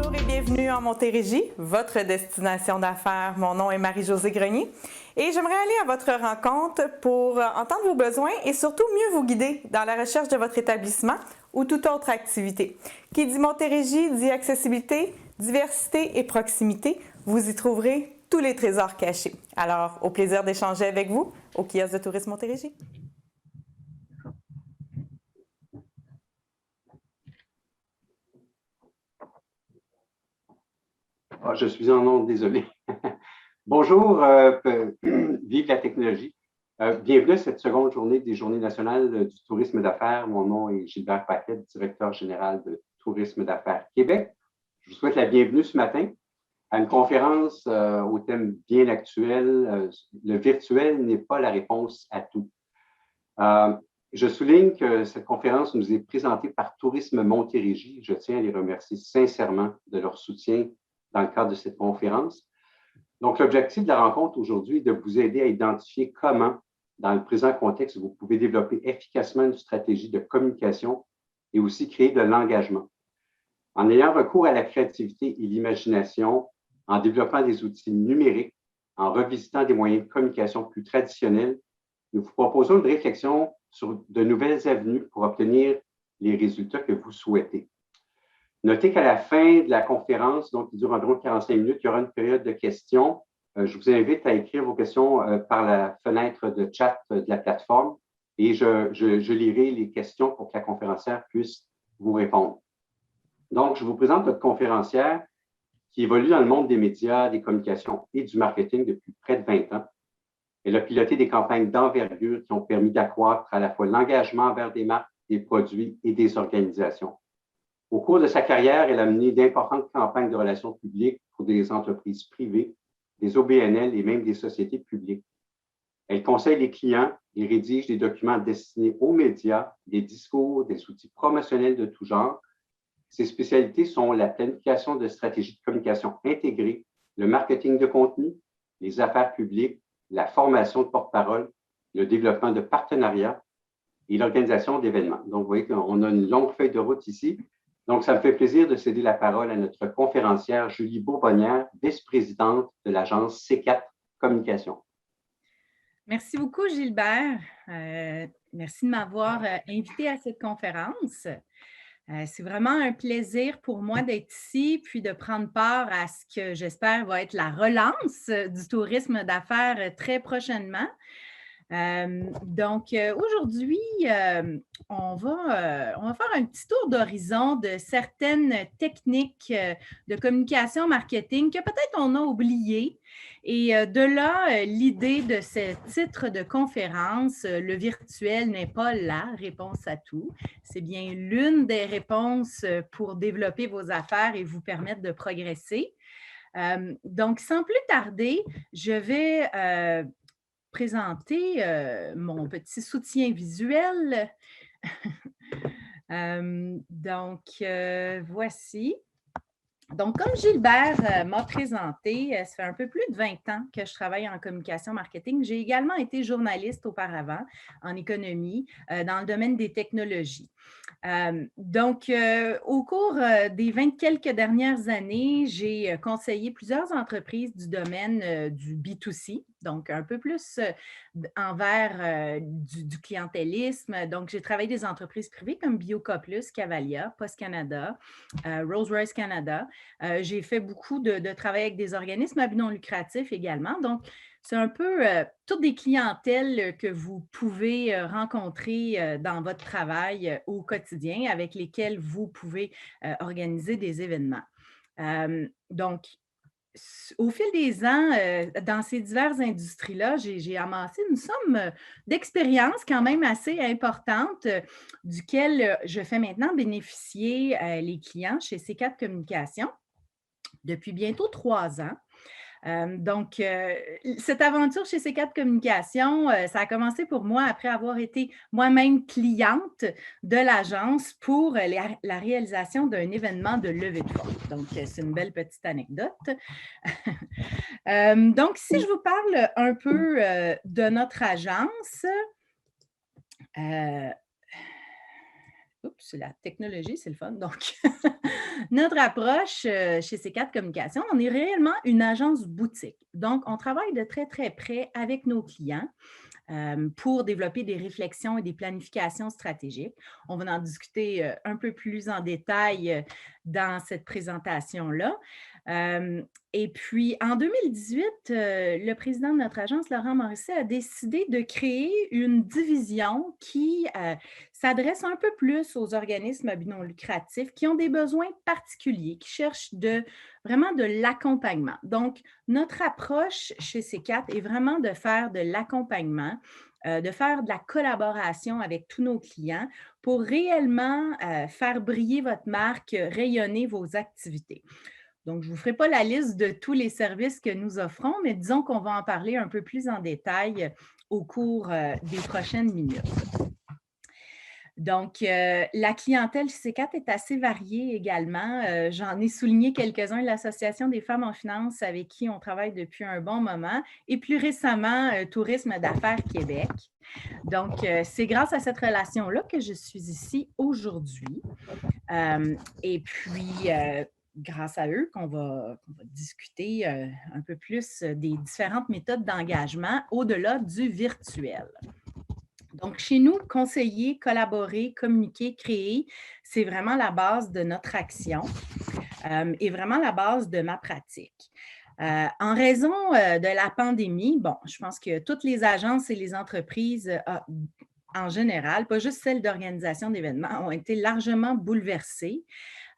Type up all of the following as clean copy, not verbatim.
Bonjour et bienvenue en Montérégie, votre destination d'affaires. Mon nom est Marie-Josée Grenier et j'aimerais aller à votre rencontre pour entendre vos besoins et surtout mieux vous guider dans la recherche de votre établissement ou toute autre activité. Qui dit Montérégie dit accessibilité, diversité et proximité. Vous y trouverez tous les trésors cachés. Alors, au plaisir d'échanger avec vous au kiosque de Tourisme Montérégie. Ah, je suis en onde, désolé. Bonjour, vive la technologie. Bienvenue à cette seconde journée des Journées nationales du tourisme d'affaires. Mon nom est Gilbert Paquette, directeur général de Tourisme d'affaires Québec. Je vous souhaite la bienvenue ce matin à une conférence au thème bien actuel. Le virtuel n'est pas la réponse à tout. Je souligne que cette conférence nous est présentée par Tourisme Montérégie. Je tiens à les remercier sincèrement de leur soutien dans le cadre de cette conférence. Donc, l'objectif de la rencontre aujourd'hui est de vous aider à identifier comment, dans le présent contexte, vous pouvez développer efficacement une stratégie de communication et aussi créer de l'engagement. En ayant recours à la créativité et l'imagination, en développant des outils numériques, en revisitant des moyens de communication plus traditionnels, nous vous proposons une réflexion sur de nouvelles avenues pour obtenir les résultats que vous souhaitez. Notez qu'à la fin de la conférence, donc qui dure environ 45 minutes, il y aura une période de questions. Je vous invite à écrire vos questions par la fenêtre de chat de la plateforme et je lirai les questions pour que la conférencière puisse vous répondre. Donc, je vous présente notre conférencière qui évolue dans le monde des médias, des communications et du marketing depuis près de 20 ans. Elle a piloté des campagnes d'envergure qui ont permis d'accroître à la fois l'engagement envers des marques, des produits et des organisations. Au cours de sa carrière, elle a mené d'importantes campagnes de relations publiques pour des entreprises privées, des OBNL et même des sociétés publiques. Elle conseille les clients et rédige des documents destinés aux médias, des discours, des outils promotionnels de tout genre. Ses spécialités sont la planification de stratégies de communication intégrées, le marketing de contenu, les affaires publiques, la formation de porte-parole, le développement de partenariats et l'organisation d'événements. Donc, vous voyez qu'on a une longue feuille de route ici. Donc, ça me fait plaisir de céder la parole à notre conférencière Julie Bourbonnière, vice-présidente de l'agence C4 Communication. Merci beaucoup, Gilbert. Merci de m'avoir invité à cette conférence. C'est vraiment un plaisir pour moi d'être ici, puis de prendre part à ce que j'espère va être la relance du tourisme d'affaires très prochainement. Aujourd'hui, on va faire un petit tour d'horizon de certaines techniques de communication marketing que peut-être on a oubliées. Et de là, l'idée de ce titre de conférence, le virtuel n'est pas la réponse à tout. C'est bien l'une des réponses pour développer vos affaires et vous permettre de progresser. Donc, sans plus tarder, je vais présenter mon petit soutien visuel. Voici. Donc, comme Gilbert m'a présenté, ça fait un peu plus de 20 ans que je travaille en communication marketing. J'ai également été journaliste auparavant en économie dans le domaine des technologies. Au cours des 20 quelques dernières années, j'ai conseillé plusieurs entreprises du domaine du B2C, donc un peu plus envers du clientélisme. Donc, j'ai travaillé des entreprises privées comme Biocoplus, Cavalia, Post Canada, Rolls-Royce Canada. J'ai fait beaucoup de travail avec des organismes à but non lucratif également. Donc, c'est un peu toutes des clientèles que vous pouvez rencontrer dans votre travail au quotidien avec lesquelles vous pouvez organiser des événements. Au fil des ans, dans ces diverses industries-là, j'ai amassé une somme d'expérience quand même assez importante duquel je fais maintenant bénéficier les clients chez C4 Communication depuis bientôt 3 ans. Cette aventure chez C4 Communication, ça a commencé pour moi après avoir été moi-même cliente de l'agence pour la réalisation d'un événement de levée de fonds. Donc, c'est une belle petite anecdote. Si je vous parle un peu de notre agence, Oups, la technologie, c'est le fun. Donc, notre approche chez C4 Communication, on est réellement une agence boutique. Donc, on travaille de très, très près avec nos clients pour développer des réflexions et des planifications stratégiques. On va en discuter un peu plus en détail dans cette présentation-là. Et puis, en 2018, le président de notre agence, Laurent Morisset, a décidé de créer une division qui s'adresse un peu plus aux organismes à but non lucratif qui ont des besoins particuliers, qui cherchent vraiment de l'accompagnement. Donc, notre approche chez C4 est vraiment de faire de l'accompagnement, de faire de la collaboration avec tous nos clients pour réellement faire briller votre marque, rayonner vos activités. Donc, je ne vous ferai pas la liste de tous les services que nous offrons, mais disons qu'on va en parler un peu plus en détail au cours des prochaines minutes. Donc, la clientèle chez C4 est assez variée également. J'en ai souligné quelques-uns, l'Association des femmes en finance avec qui on travaille depuis un bon moment et plus récemment, Tourisme d'affaires Québec. Donc, c'est grâce à cette relation-là que je suis ici aujourd'hui. Et puis, grâce à eux qu'on va discuter un peu plus des différentes méthodes d'engagement au-delà du virtuel. Donc, chez nous, conseiller, collaborer, communiquer, créer, c'est vraiment la base de notre action et vraiment la base de ma pratique. En raison de la pandémie, bon, je pense que toutes les agences et les entreprises en général, pas juste celles d'organisation d'événements, ont été largement bouleversées.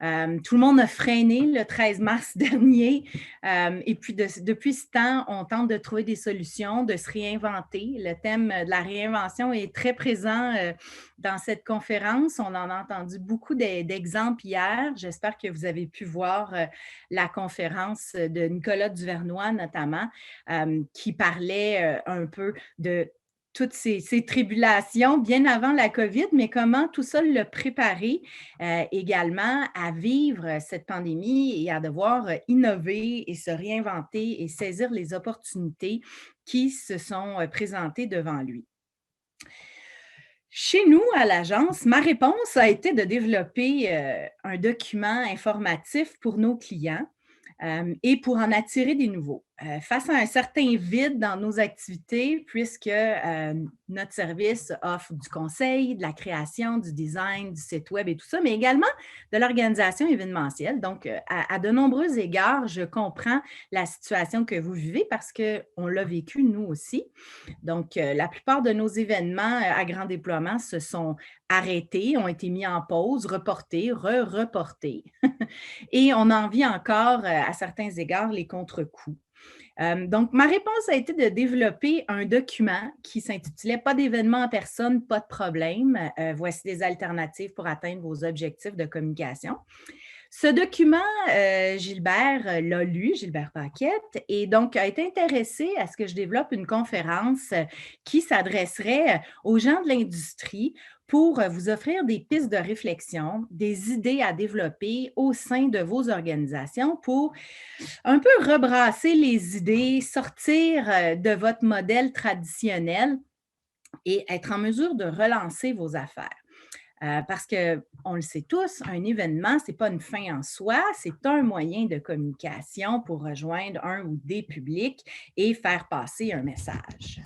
Tout le monde a freiné le 13 mars dernier et puis depuis ce temps, on tente de trouver des solutions, de se réinventer. Le thème de la réinvention est très présent dans cette conférence. On en a entendu beaucoup d'exemples hier. J'espère que vous avez pu voir la conférence de Nicolas Duvernois notamment qui parlait un peu de toutes ces tribulations bien avant la COVID, mais comment tout ça l'a préparé également à vivre cette pandémie et à devoir innover et se réinventer et saisir les opportunités qui se sont présentées devant lui. Chez nous, à l'agence, ma réponse a été de développer un document informatif pour nos clients et pour en attirer des nouveaux. Face à un certain vide dans nos activités, puisque notre service offre du conseil, de la création, du design, du site web et tout ça, mais également de l'organisation événementielle. Donc, à de nombreux égards, je comprends la situation que vous vivez parce qu'on l'a vécu nous aussi. Donc, la plupart de nos événements à grand déploiement se sont arrêtés, ont été mis en pause, reportés, reportés. Et on en vit encore, à certains égards, les contre-coups. Donc, ma réponse a été de développer un document qui s'intitulait « Pas d'événement en personne, pas de problème. Voici des alternatives pour atteindre vos objectifs de communication ». Ce document, Gilbert l'a lu, Gilbert Paquette, et donc a été intéressé à ce que je développe une conférence qui s'adresserait aux gens de l'industrie pour vous offrir des pistes de réflexion, des idées à développer au sein de vos organisations pour un peu rebrasser les idées, sortir de votre modèle traditionnel et être en mesure de relancer vos affaires. Parce qu'on le sait tous, un événement, ce n'est pas une fin en soi, c'est un moyen de communication pour rejoindre un ou des publics et faire passer un message.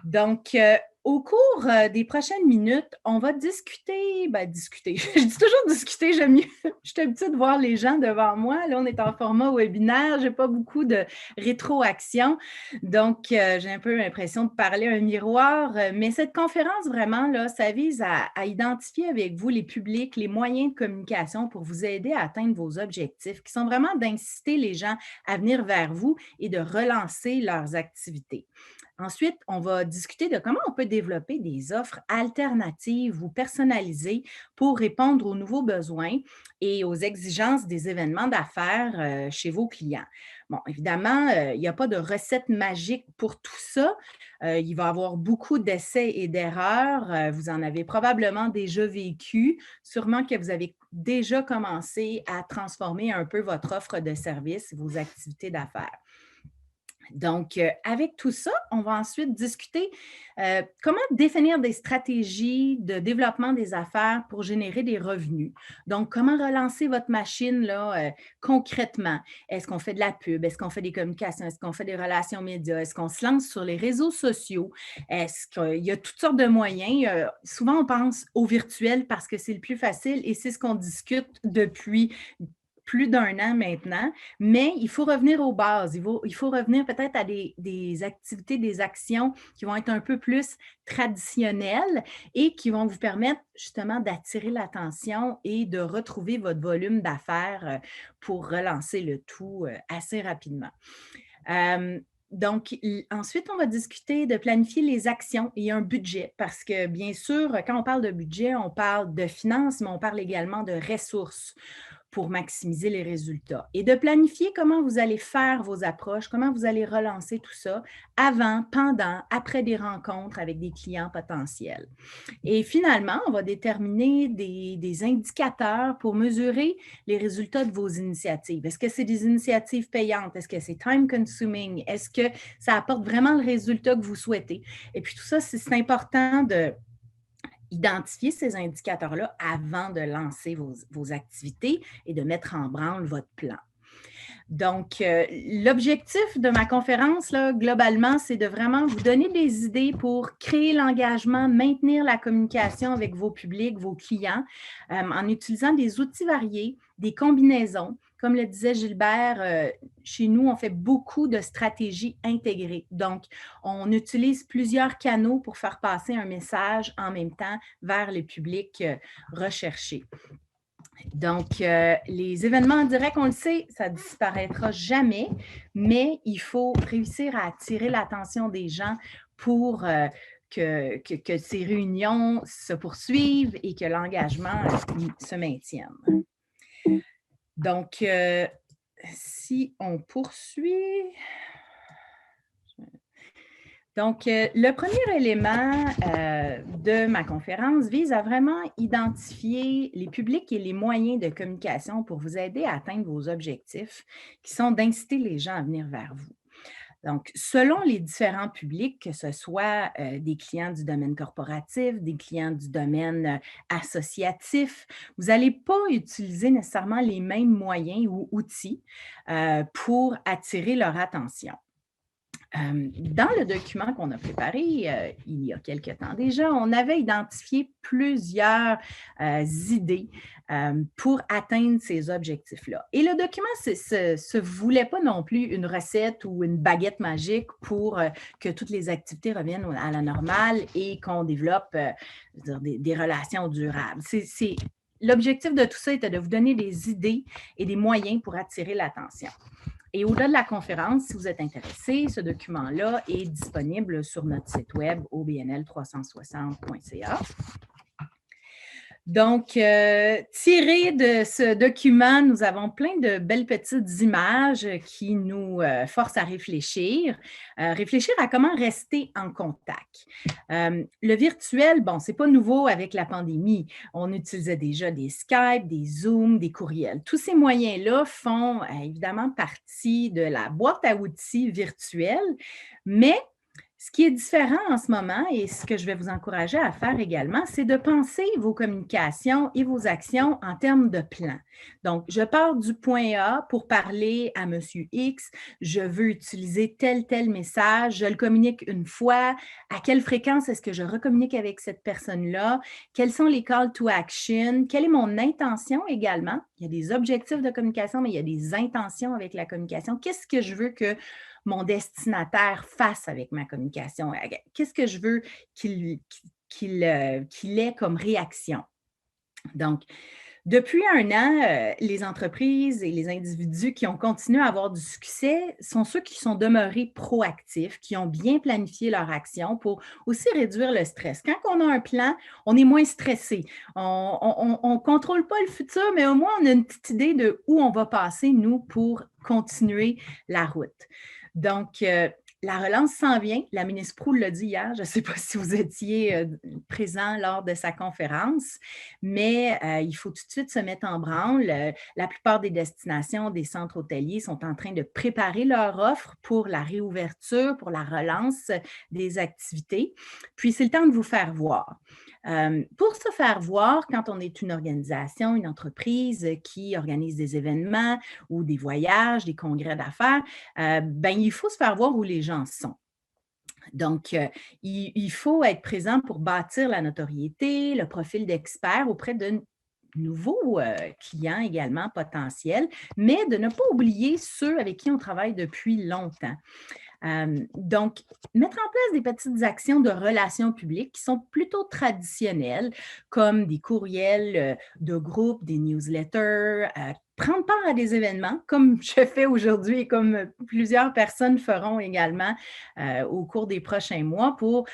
Donc, au cours des prochaines minutes, on va discuter. Je dis toujours discuter, j'aime mieux. Je suis habituée de voir les gens devant moi. Là, on est en format webinaire, je n'ai pas beaucoup de rétroaction. Donc, j'ai un peu l'impression de parler à un miroir. Mais cette conférence, vraiment, là, ça vise à identifier avec vous les publics, les moyens de communication pour vous aider à atteindre vos objectifs, qui sont vraiment d'inciter les gens à venir vers vous et de relancer leurs activités. Ensuite, on va discuter de comment on peut développer des offres alternatives ou personnalisées pour répondre aux nouveaux besoins et aux exigences des événements d'affaires chez vos clients. Bon, évidemment, il n'y a pas de recette magique pour tout ça. Il va y avoir beaucoup d'essais et d'erreurs. Vous en avez probablement déjà vécu. Sûrement que vous avez déjà commencé à transformer un peu votre offre de service, vos activités d'affaires. Donc, avec tout ça, on va ensuite discuter comment définir des stratégies de développement des affaires pour générer des revenus. Donc, comment relancer votre machine là, concrètement? Est-ce qu'on fait de la pub? Est-ce qu'on fait des communications? Est-ce qu'on fait des relations médias? Est-ce qu'on se lance sur les réseaux sociaux? Est-ce qu'il y a toutes sortes de moyens? Souvent, on pense au virtuel parce que c'est le plus facile et c'est ce qu'on discute depuis plus d'un an maintenant, mais il faut revenir aux bases. Il faut revenir peut-être à des activités, des actions qui vont être un peu plus traditionnelles et qui vont vous permettre justement d'attirer l'attention et de retrouver votre volume d'affaires pour relancer le tout assez rapidement. Donc, ensuite, on va discuter de planifier les actions et un budget parce que, bien sûr, quand on parle de budget, on parle de finances, mais on parle également de ressources pour maximiser les résultats et de planifier comment vous allez faire vos approches, comment vous allez relancer tout ça avant, pendant, après des rencontres avec des clients potentiels. Et finalement, on va déterminer des indicateurs pour mesurer les résultats de vos initiatives. Est-ce que c'est des initiatives payantes? Est-ce que c'est time consuming? Est-ce que ça apporte vraiment le résultat que vous souhaitez? Et puis tout ça, c'est important de identifier ces indicateurs-là avant de lancer vos activités et de mettre en branle votre plan. Donc, l'objectif de ma conférence, là, globalement, c'est de vraiment vous donner des idées pour créer l'engagement, maintenir la communication avec vos publics, vos clients, en utilisant des outils variés, des combinaisons. Comme le disait Gilbert, chez nous, on fait beaucoup de stratégies intégrées. Donc, on utilise plusieurs canaux pour faire passer un message en même temps vers les publics recherchés. Donc, les événements en direct, on le sait, ça ne disparaîtra jamais, mais il faut réussir à attirer l'attention des gens pour que ces réunions se poursuivent et que l'engagement se maintienne. Donc, si on poursuit... Donc, le premier élément de ma conférence vise à vraiment identifier les publics et les moyens de communication pour vous aider à atteindre vos objectifs, qui sont d'inciter les gens à venir vers vous. Donc, selon les différents publics, que ce soit des clients du domaine corporatif, des clients du domaine associatif, vous n'allez pas utiliser nécessairement les mêmes moyens ou outils pour attirer leur attention. Dans le document qu'on a préparé il y a quelque temps déjà, on avait identifié plusieurs idées pour atteindre ces objectifs-là. Et le document ne se voulait pas non plus une recette ou une baguette magique pour que toutes les activités reviennent à la normale et qu'on développe des relations durables. L'objectif de tout ça était de vous donner des idées et des moyens pour attirer l'attention. Et au-delà de la conférence, si vous êtes intéressé, ce document-là est disponible sur notre site web obnl360.ca. Donc, tiré de ce document, nous avons plein de belles petites images qui nous forcent à réfléchir à comment rester en contact. Le virtuel, bon, c'est pas nouveau avec la pandémie. On utilisait déjà des Skype, des Zoom, des courriels. Tous ces moyens-là font évidemment partie de la boîte à outils virtuelle, mais ce qui est différent en ce moment et ce que je vais vous encourager à faire également, c'est de penser vos communications et vos actions en termes de plan. Donc, je pars du point A pour parler à Monsieur X, je veux utiliser tel message, je le communique une fois, à quelle fréquence est-ce que je recommunique avec cette personne-là, quels sont les call to action, quelle est mon intention également. Il y a des objectifs de communication, mais il y a des intentions avec la communication. Qu'est-ce que je veux que mon destinataire fasse avec ma communication? Qu'est-ce que je veux qu'il ait comme réaction? Donc, depuis un an, les entreprises et les individus qui ont continué à avoir du succès sont ceux qui sont demeurés proactifs, qui ont bien planifié leur action pour aussi réduire le stress. Quand on a un plan, on est moins stressé. On ne contrôle pas le futur, mais au moins, on a une petite idée de où on va passer, nous, pour continuer la route. Donc, la relance s'en vient. La ministre Proulx l'a dit hier. Je ne sais pas si vous étiez présent lors de sa conférence, mais il faut tout de suite se mettre en branle. La plupart des destinations, des centres hôteliers sont en train de préparer leur offre pour la réouverture, pour la relance des activités. Puis, c'est le temps de vous faire voir. Pour se faire voir, quand on est une organisation, une entreprise qui organise des événements ou des voyages, des congrès d'affaires, il faut se faire voir où les gens sont. Donc, il faut être présent pour bâtir la notoriété, le profil d'expert auprès de nouveaux clients également potentiels, mais de ne pas oublier ceux avec qui on travaille depuis longtemps. Donc, mettre en place des petites actions de relations publiques qui sont plutôt traditionnelles, comme des courriels de groupe, des newsletters, prendre part à des événements, comme je fais aujourd'hui et comme plusieurs personnes feront également au cours des prochains mois pour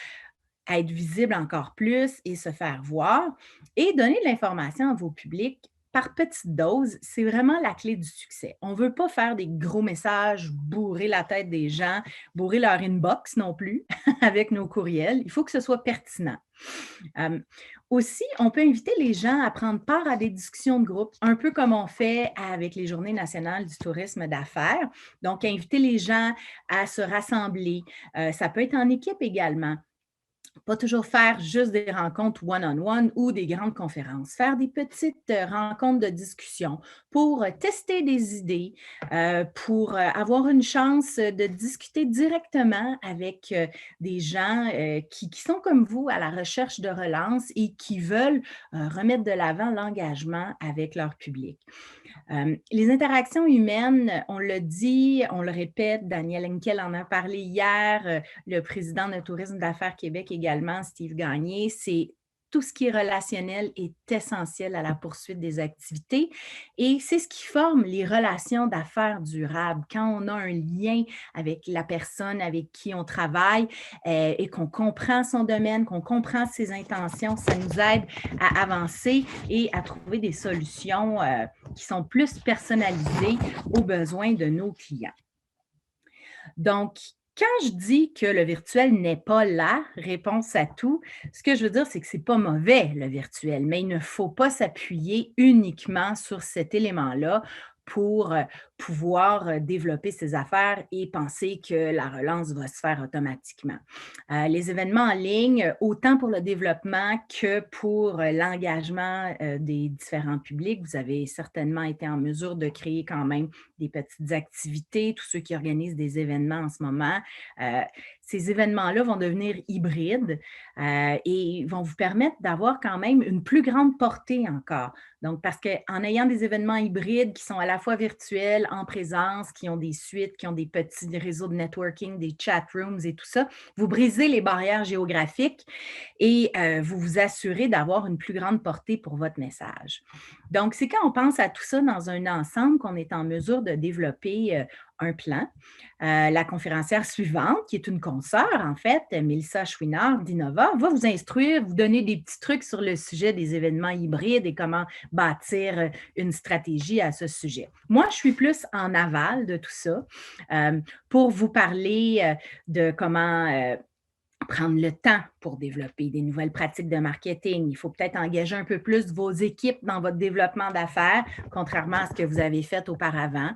être visible encore plus et se faire voir et donner de l'information à vos publics par petites doses, c'est vraiment la clé du succès. On ne veut pas faire des gros messages, bourrer la tête des gens, bourrer leur inbox non plus avec nos courriels. Il faut que ce soit pertinent. Aussi, on peut inviter les gens à prendre part à des discussions de groupe, un peu comme on fait avec les Journées nationales du tourisme d'affaires. Donc, inviter les gens à se rassembler. Ça peut être en équipe également. Pas toujours faire juste des rencontres one-on-one ou des grandes conférences. Faire des petites rencontres de discussion pour tester des idées, pour avoir une chance de discuter directement avec des gens qui sont comme vous à la recherche de relance et qui veulent remettre de l'avant l'engagement avec leur public. Les interactions humaines, on le dit, on le répète, Daniel Henkel en a parlé hier, le président de Tourisme d'affaires Québec également, Steve Gagné, c'est tout ce qui est relationnel est essentiel à la poursuite des activités et c'est ce qui forme les relations d'affaires durables. Quand on a un lien avec la personne avec qui on travaille et qu'on comprend son domaine, qu'on comprend ses intentions, ça nous aide à avancer et à trouver des solutions qui sont plus personnalisées aux besoins de nos clients. Donc, quand je dis que le virtuel n'est pas la réponse à tout, ce que je veux dire, c'est que ce n'est pas mauvais, le virtuel, mais il ne faut pas s'appuyer uniquement sur cet élément-là pour pouvoir développer ses affaires et penser que la relance va se faire automatiquement. Les événements en ligne, autant pour le développement que pour l'engagement des différents publics, vous avez certainement été en mesure de créer quand même des petites activités, tous ceux qui organisent des événements en ce moment. Ces événements-là vont devenir hybrides et vont vous permettre d'avoir quand même une plus grande portée encore. Donc, parce qu'en ayant des événements hybrides qui sont à la fois virtuels, en présence, qui ont des suites, qui ont des petits réseaux de networking, des chat rooms et tout ça, vous brisez les barrières géographiques et vous vous assurez d'avoir une plus grande portée pour votre message. Donc, c'est quand on pense à tout ça dans un ensemble qu'on est en mesure de développer un plan. La conférencière suivante, qui est une consoeur, en fait, Mélissa Chouinard d'Innova, va vous instruire, vous donner des petits trucs sur le sujet des événements hybrides et comment bâtir une stratégie à ce sujet. Moi, je suis plus en aval de tout ça pour vous parler de comment prendre le temps pour développer des nouvelles pratiques de marketing. Il faut peut-être engager un peu plus vos équipes dans votre développement d'affaires, contrairement à ce que vous avez fait auparavant.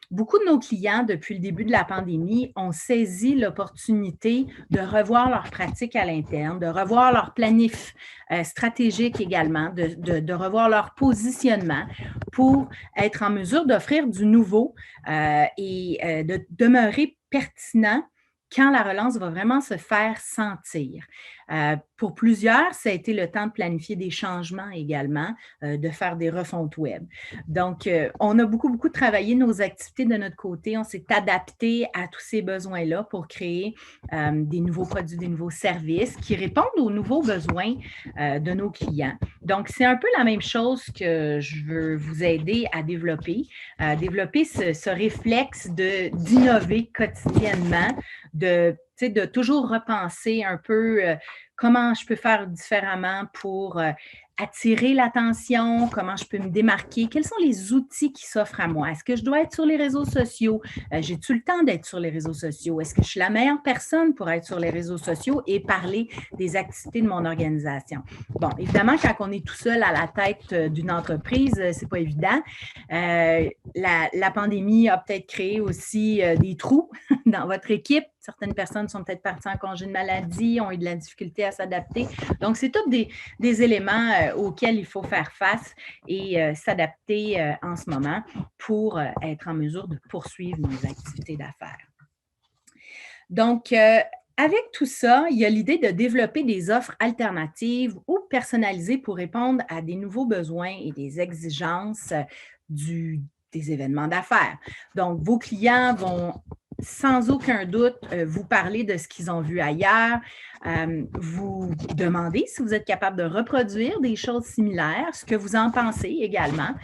Beaucoup de nos clients, depuis le début de la pandémie, ont saisi l'opportunité de revoir leurs pratiques à l'interne, de revoir leur planif stratégique également, de revoir leur positionnement pour être en mesure d'offrir du nouveau et de demeurer pertinent quand la relance va vraiment se faire sentir. Pour plusieurs, ça a été le temps de planifier des changements également, de faire des refontes web. Donc, on a beaucoup travaillé nos activités de notre côté. On s'est adapté à tous ces besoins-là pour créer des nouveaux produits, des nouveaux services qui répondent aux nouveaux besoins de nos clients. Donc, c'est un peu la même chose que je veux vous aider à développer ce réflexe d'innover quotidiennement, de toujours repenser un peu comment je peux faire différemment pour attirer l'attention, comment je peux me démarquer, quels sont les outils qui s'offrent à moi. Est-ce que je dois être sur les réseaux sociaux? J'ai-tu le temps d'être sur les réseaux sociaux? Est-ce que je suis la meilleure personne pour être sur les réseaux sociaux et parler des activités de mon organisation? Bon, évidemment, quand on est tout seul à la tête d'une entreprise, c'est pas évident. La pandémie a peut-être créé aussi des trous dans votre équipe. Certaines personnes sont peut-être parties en congé de maladie, ont eu de la difficulté à s'adapter. Donc, c'est tous des éléments auxquels il faut faire face et s'adapter en ce moment pour être en mesure de poursuivre nos activités d'affaires. Donc, avec tout ça, il y a l'idée de développer des offres alternatives ou personnalisées pour répondre à des nouveaux besoins et des exigences des événements d'affaires. Donc, vos clients vont sans aucun doute vous parler de ce qu'ils ont vu ailleurs, vous demander si vous êtes capable de reproduire des choses similaires, ce que vous en pensez également.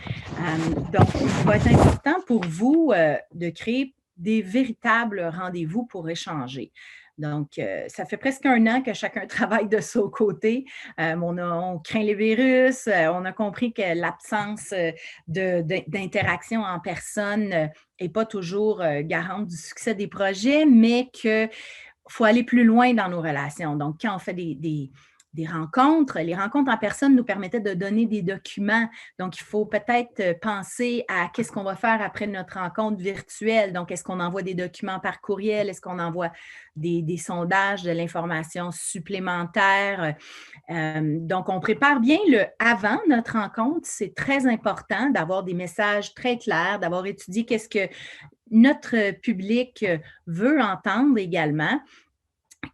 Donc, il va être important pour vous de créer des véritables rendez-vous pour échanger. Donc, ça fait presque 1 an que chacun travaille de son côté. On craint les virus, on a compris que l'absence d'interaction en personne n'est pas toujours garante du succès des projets, mais qu'il faut aller plus loin dans nos relations. Donc, quand on fait des rencontres, les rencontres en personne nous permettaient de donner des documents. Donc, il faut peut-être penser à qu'est-ce qu'on va faire après notre rencontre virtuelle. Donc, est-ce qu'on envoie des documents par courriel? Est-ce qu'on envoie des sondages, de l'information supplémentaire? Donc, on prépare bien le avant notre rencontre. C'est très important d'avoir des messages très clairs, d'avoir étudié qu'est-ce que notre public veut entendre également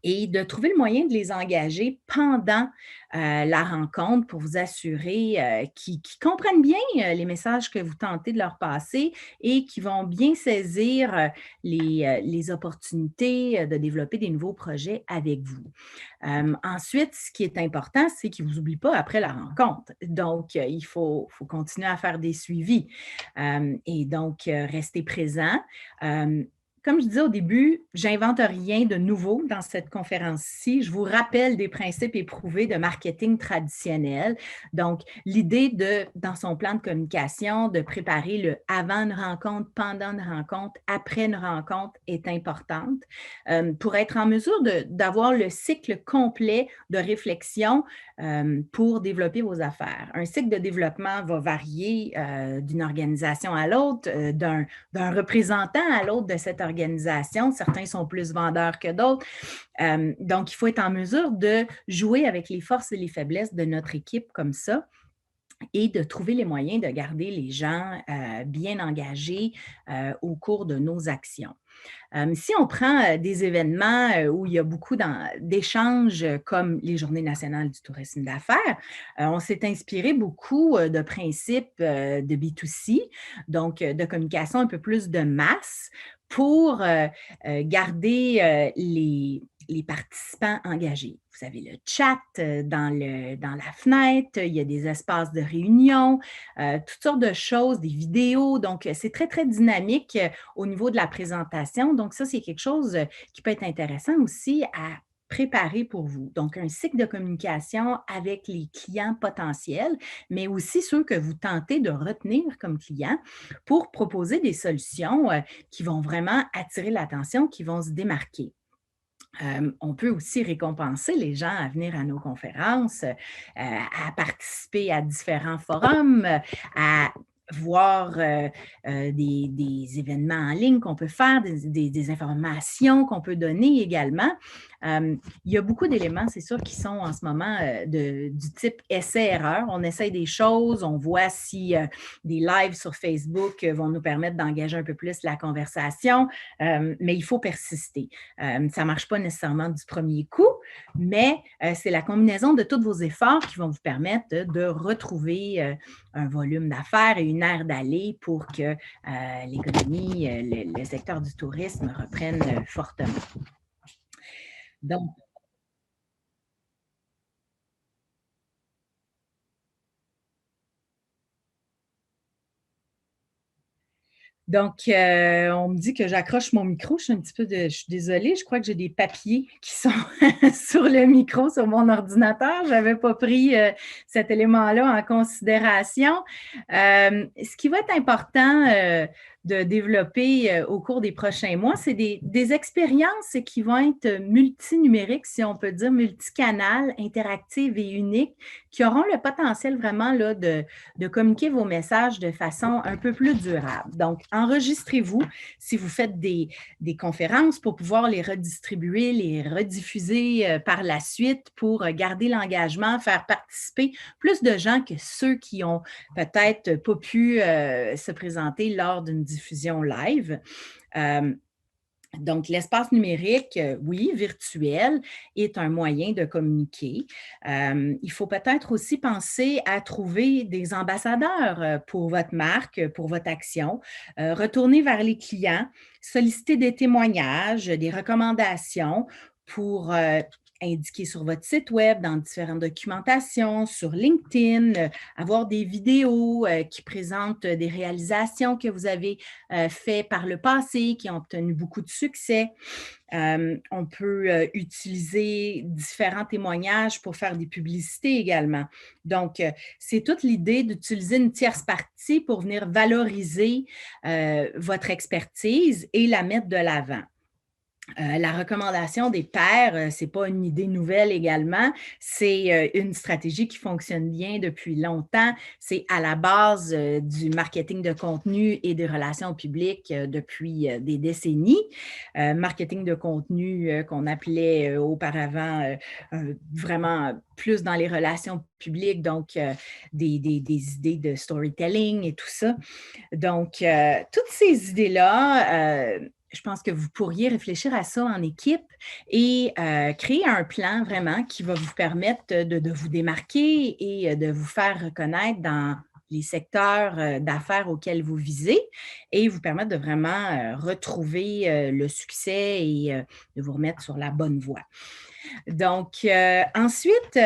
et de trouver le moyen de les engager pendant la rencontre pour vous assurer qu'ils comprennent bien les messages que vous tentez de leur passer et qu'ils vont bien saisir les opportunités de développer des nouveaux projets avec vous. Ensuite, ce qui est important, c'est qu'ils ne vous oublient pas après la rencontre. Donc, il faut continuer à faire des suivis et donc rester présent. Comme je disais au début, j'invente rien de nouveau dans cette conférence-ci. Je vous rappelle des principes éprouvés de marketing traditionnel. Donc, l'idée dans son plan de communication, de préparer le avant une rencontre, pendant une rencontre, après une rencontre est importante pour être en mesure d'avoir le cycle complet de réflexion pour développer vos affaires. Un cycle de développement va varier d'une organisation à l'autre, d'un représentant à l'autre de cette organisation. Certains sont plus vendeurs que d'autres. Donc, il faut être en mesure de jouer avec les forces et les faiblesses de notre équipe comme ça et de trouver les moyens de garder les gens bien engagés au cours de nos actions. Si on prend des événements où il y a beaucoup d'échanges comme les Journées nationales du tourisme d'affaires, on s'est inspiré beaucoup de principes de B2C, donc de communication un peu plus de masse pour garder les participants engagés. Vous avez le chat dans la fenêtre, il y a des espaces de réunion, toutes sortes de choses, des vidéos. Donc, c'est très, très dynamique au niveau de la présentation. Donc, ça, c'est quelque chose qui peut être intéressant aussi à préparer pour vous. Donc, un cycle de communication avec les clients potentiels, mais aussi ceux que vous tentez de retenir comme clients pour proposer des solutions qui vont vraiment attirer l'attention, qui vont se démarquer. On peut aussi récompenser les gens à venir à nos conférences, à participer à différents forums, à voir des événements en ligne qu'on peut faire, des informations qu'on peut donner également. Il y a beaucoup d'éléments, c'est sûr, qui sont en ce moment du type essai-erreur. On essaye des choses, on voit si des lives sur Facebook vont nous permettre d'engager un peu plus la conversation, mais il faut persister. Ça ne marche pas nécessairement du premier coup, mais c'est la combinaison de tous vos efforts qui vont vous permettre de retrouver un volume d'affaires et une aire d'aller pour que l'économie, le secteur du tourisme reprenne fortement. Donc, Donc, on me dit que j'accroche mon micro. Je suis désolée, je crois que j'ai des papiers qui sont sur le micro, sur mon ordinateur. Je n'avais pas pris cet élément-là en considération. Ce qui va être important de développer au cours des prochains mois, c'est des expériences qui vont être multinumériques, si on peut dire, multicanales, interactives et uniques, qui auront le potentiel vraiment là, de communiquer vos messages de façon un peu plus durable. Donc, enregistrez-vous si vous faites des conférences pour pouvoir les redistribuer, les rediffuser par la suite pour garder l'engagement, faire participer plus de gens que ceux qui ont peut-être pas pu se présenter lors d'une diffusion live. Donc, l'espace numérique, oui, virtuel, est un moyen de communiquer. Il faut peut-être aussi penser à trouver des ambassadeurs pour votre marque, pour votre action, retourner vers les clients, solliciter des témoignages, des recommandations pour indiquer sur votre site web, dans différentes documentations, sur LinkedIn, avoir des vidéos qui présentent des réalisations que vous avez faites par le passé, qui ont obtenu beaucoup de succès. On peut utiliser différents témoignages pour faire des publicités également. Donc, c'est toute l'idée d'utiliser une tierce partie pour venir valoriser votre expertise et la mettre de l'avant. La recommandation des pairs, ce n'est pas une idée nouvelle également, c'est une stratégie qui fonctionne bien depuis longtemps. C'est à la base du marketing de contenu et des relations publiques depuis des décennies. Marketing de contenu qu'on appelait auparavant vraiment plus dans les relations publiques, donc des idées de storytelling et tout ça. Donc, toutes ces idées-là, je pense que vous pourriez réfléchir à ça en équipe et créer un plan vraiment qui va vous permettre de vous démarquer et de vous faire reconnaître dans les secteurs d'affaires auxquels vous visez et vous permettre de vraiment retrouver le succès et de vous remettre sur la bonne voie. Donc, ensuite,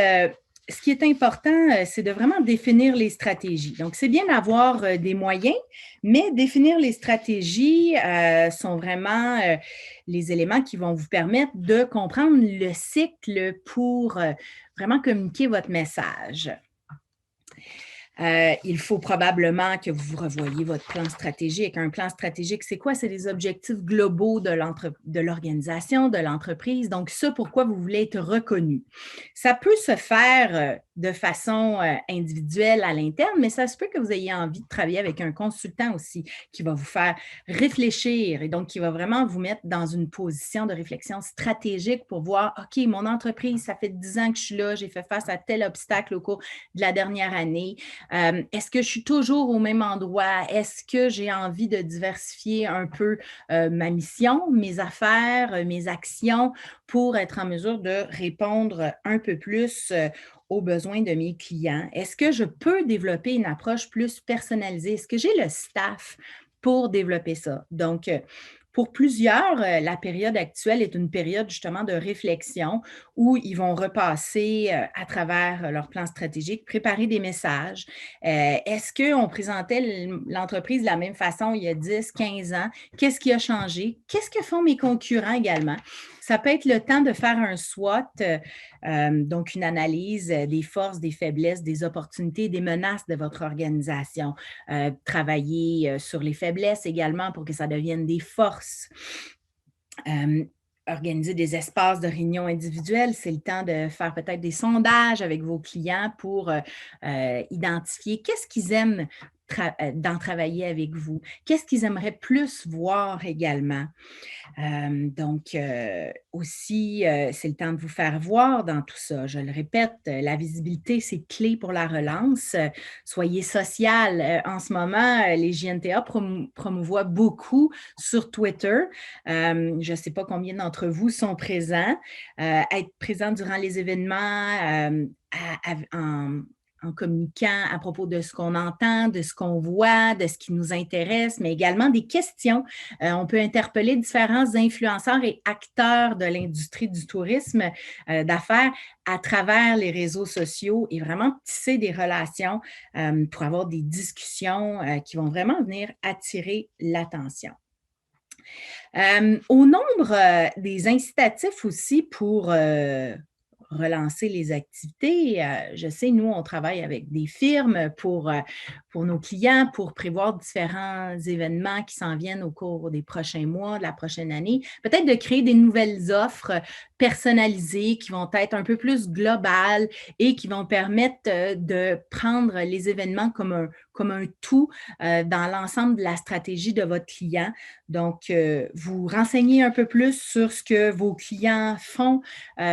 ce qui est important, c'est de vraiment définir les stratégies. Donc, c'est bien d'avoir des moyens, mais définir les stratégies sont vraiment les éléments qui vont vous permettre de comprendre le cycle pour vraiment communiquer votre message. Il faut probablement que vous revoyiez votre plan stratégique. Un plan stratégique, c'est quoi? C'est les objectifs globaux de l'organisation, de l'entreprise. Donc, ça, pourquoi vous voulez être reconnu. Ça peut se faire de façon individuelle à l'interne, mais ça se peut que vous ayez envie de travailler avec un consultant aussi qui va vous faire réfléchir et donc qui va vraiment vous mettre dans une position de réflexion stratégique pour voir, OK, mon entreprise, ça fait 10 ans que je suis là, j'ai fait face à tel obstacle au cours de la dernière année. Est-ce que je suis toujours au même endroit? Est-ce que j'ai envie de diversifier un peu ma mission, mes affaires, mes actions pour être en mesure de répondre un peu plus aux besoins de mes clients? Est-ce que je peux développer une approche plus personnalisée? Est-ce que j'ai le staff pour développer ça? Donc, pour plusieurs, la période actuelle est une période justement de réflexion où ils vont repasser à travers leur plan stratégique, préparer des messages. Est-ce qu'on présentait l'entreprise de la même façon il y a 10, 15 ans? Qu'est-ce qui a changé? Qu'est-ce que font mes concurrents également? Ça peut être le temps de faire un SWOT, donc une analyse des forces, des faiblesses, des opportunités, des menaces de votre organisation. Travailler sur les faiblesses également pour que ça devienne des forces. Organiser des espaces de réunion individuelles, c'est le temps de faire peut-être des sondages avec vos clients pour identifier qu'est-ce qu'ils aiment d'en travailler avec vous, qu'est-ce qu'ils aimeraient plus voir également. Donc, aussi, c'est le temps de vous faire voir dans tout ça. Je le répète, la visibilité, c'est clé pour la relance. Soyez social. En ce moment, les JNTA promouvoient beaucoup sur Twitter. Je ne sais pas combien d'entre vous sont présents. Être présent durant les événements en communiquant à propos de ce qu'on entend, de ce qu'on voit, de ce qui nous intéresse, mais également des questions. On peut interpeller différents influenceurs et acteurs de l'industrie du tourisme d'affaires à travers les réseaux sociaux et vraiment tisser des relations pour avoir des discussions qui vont vraiment venir attirer l'attention. Au nombre des incitatifs aussi pour relancer les activités, je sais, nous, on travaille avec des firmes pour nos clients, pour prévoir différents événements qui s'en viennent au cours des prochains mois, de la prochaine année. Peut-être de créer des nouvelles offres personnalisées qui vont être un peu plus globales et qui vont permettre de prendre les événements comme un tout dans l'ensemble de la stratégie de votre client. Donc, vous renseignez un peu plus sur ce que vos clients font,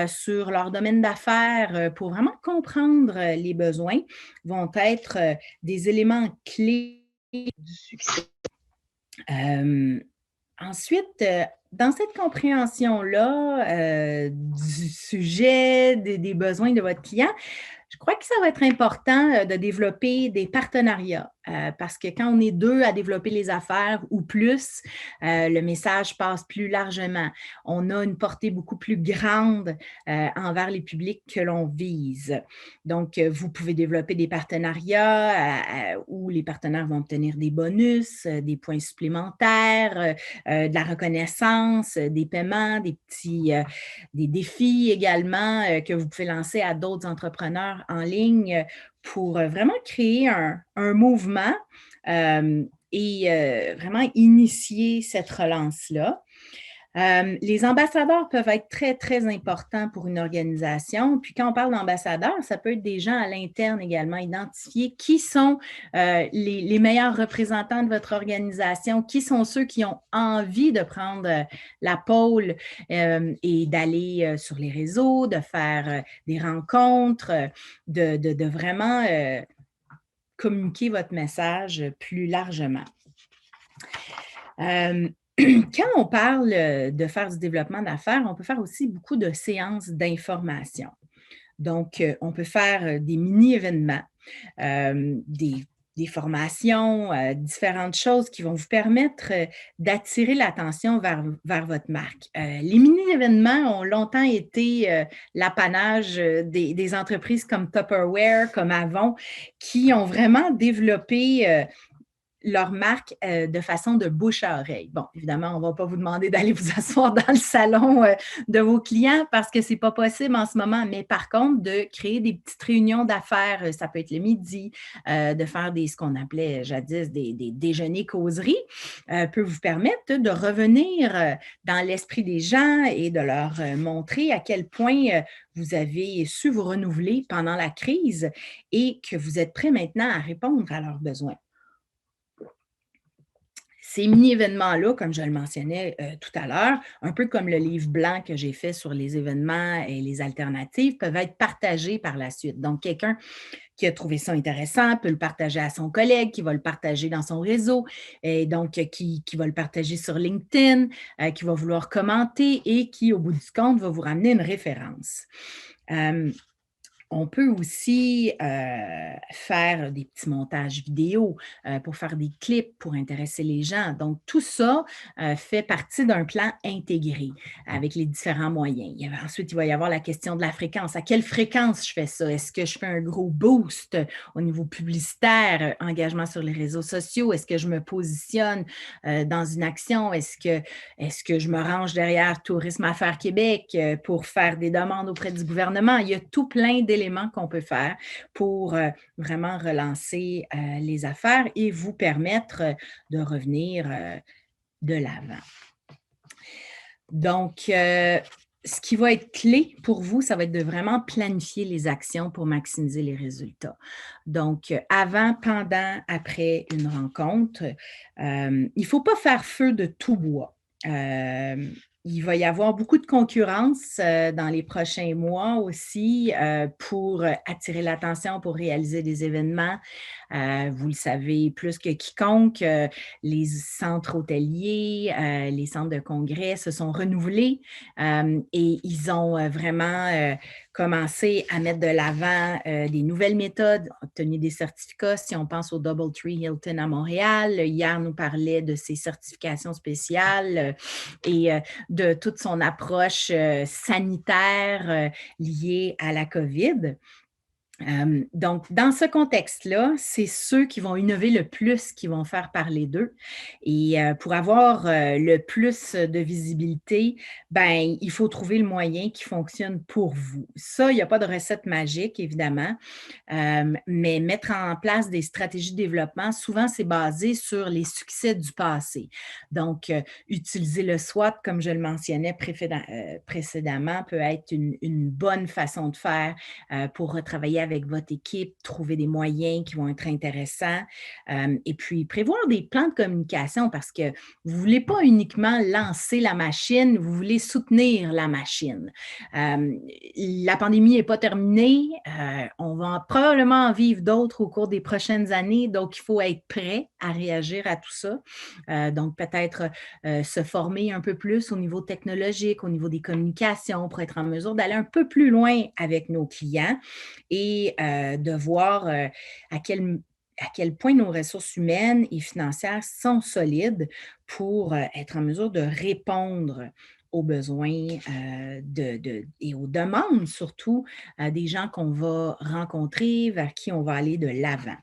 sur leur domaine d'affaires pour vraiment comprendre les besoins, vont être des éléments clés du succès. Ensuite, dans cette compréhension-là du sujet, des besoins de votre client, je crois que ça va être important de développer des partenariats parce que quand on est deux à développer les affaires ou plus, le message passe plus largement. On a une portée beaucoup plus grande envers les publics que l'on vise. Donc, vous pouvez développer des partenariats où les partenaires vont obtenir des bonus, des points supplémentaires, de la reconnaissance, des paiements, des défis également que vous pouvez lancer à d'autres entrepreneurs en ligne pour vraiment créer un mouvement et vraiment initier cette relance-là. Les ambassadeurs peuvent être très, très importants pour une organisation. Puis quand on parle d'ambassadeurs, ça peut être des gens à l'interne également, identifier qui sont les meilleurs représentants de votre organisation, qui sont ceux qui ont envie de prendre la pôle et d'aller sur les réseaux, de faire des rencontres, de vraiment communiquer votre message plus largement. Quand on parle de faire du développement d'affaires, on peut faire aussi beaucoup de séances d'information. Donc, on peut faire des mini-événements, des formations, différentes choses qui vont vous permettre d'attirer l'attention vers votre marque. Les mini-événements ont longtemps été l'apanage des entreprises comme Tupperware, comme Avon, qui ont vraiment développé leur marque de façon de bouche à oreille. Bon, évidemment, on ne va pas vous demander d'aller vous asseoir dans le salon de vos clients parce que ce n'est pas possible en ce moment, mais par contre, de créer des petites réunions d'affaires, ça peut être le midi, de faire ce qu'on appelait jadis des déjeuners-causeries, peut vous permettre de revenir dans l'esprit des gens et de leur montrer à quel point vous avez su vous renouveler pendant la crise et que vous êtes prêt maintenant à répondre à leurs besoins. Ces mini-événements-là, comme je le mentionnais tout à l'heure, un peu comme le livre blanc que j'ai fait sur les événements et les alternatives, peuvent être partagés par la suite. Donc, quelqu'un qui a trouvé ça intéressant peut le partager à son collègue, qui va le partager dans son réseau, et donc qui va le partager sur LinkedIn, qui va vouloir commenter et qui, au bout du compte, va vous ramener une référence. On peut aussi faire des petits montages vidéo pour faire des clips pour intéresser les gens. Donc, tout ça fait partie d'un plan intégré avec les différents moyens. Ensuite, il va y avoir la question de la fréquence. À quelle fréquence je fais ça? Est-ce que je fais un gros boost au niveau publicitaire, engagement sur les réseaux sociaux? Est-ce que je me positionne dans une action? Est-ce que je me range derrière Tourisme Affaires Québec pour faire des demandes auprès du gouvernement? Il y a tout plein d'éléments qu'on peut faire pour vraiment relancer les affaires et vous permettre de revenir de l'avant. Donc, ce qui va être clé pour vous, ça va être de vraiment planifier les actions pour maximiser les résultats. Donc, avant, pendant, après une rencontre, il ne faut pas faire feu de tout bois. Il va y avoir beaucoup de concurrence dans les prochains mois aussi pour attirer l'attention, pour réaliser des événements. Vous le savez plus que quiconque, les centres hôteliers, les centres de congrès se sont renouvelés et ils ont vraiment commencer à mettre de l'avant des nouvelles méthodes, obtenir des certificats. Si on pense au DoubleTree Hilton à Montréal, hier nous parlait de ses certifications spéciales et de toute son approche sanitaire liée à la COVID. Donc, dans ce contexte-là, c'est ceux qui vont innover le plus qui vont faire parler d'eux. Et pour avoir le plus de visibilité, ben, il faut trouver le moyen qui fonctionne pour vous. Ça, il n'y a pas de recette magique, évidemment, mais mettre en place des stratégies de développement, souvent, c'est basé sur les succès du passé. Donc, utiliser le SWOT, comme je le mentionnais précédemment, peut être une bonne façon de faire pour retravailler avec votre équipe, trouver des moyens qui vont être intéressants et puis prévoir des plans de communication parce que vous ne voulez pas uniquement lancer la machine, vous voulez soutenir la machine. La pandémie n'est pas terminée, on va probablement en vivre d'autres au cours des prochaines années, donc il faut être prêt à réagir à tout ça. Donc peut-être se former un peu plus au niveau technologique, au niveau des communications pour être en mesure d'aller un peu plus loin avec nos clients et de voir à quel point nos ressources humaines et financières sont solides pour être en mesure de répondre aux besoins et aux demandes surtout des gens qu'on va rencontrer, vers qui on va aller de l'avant.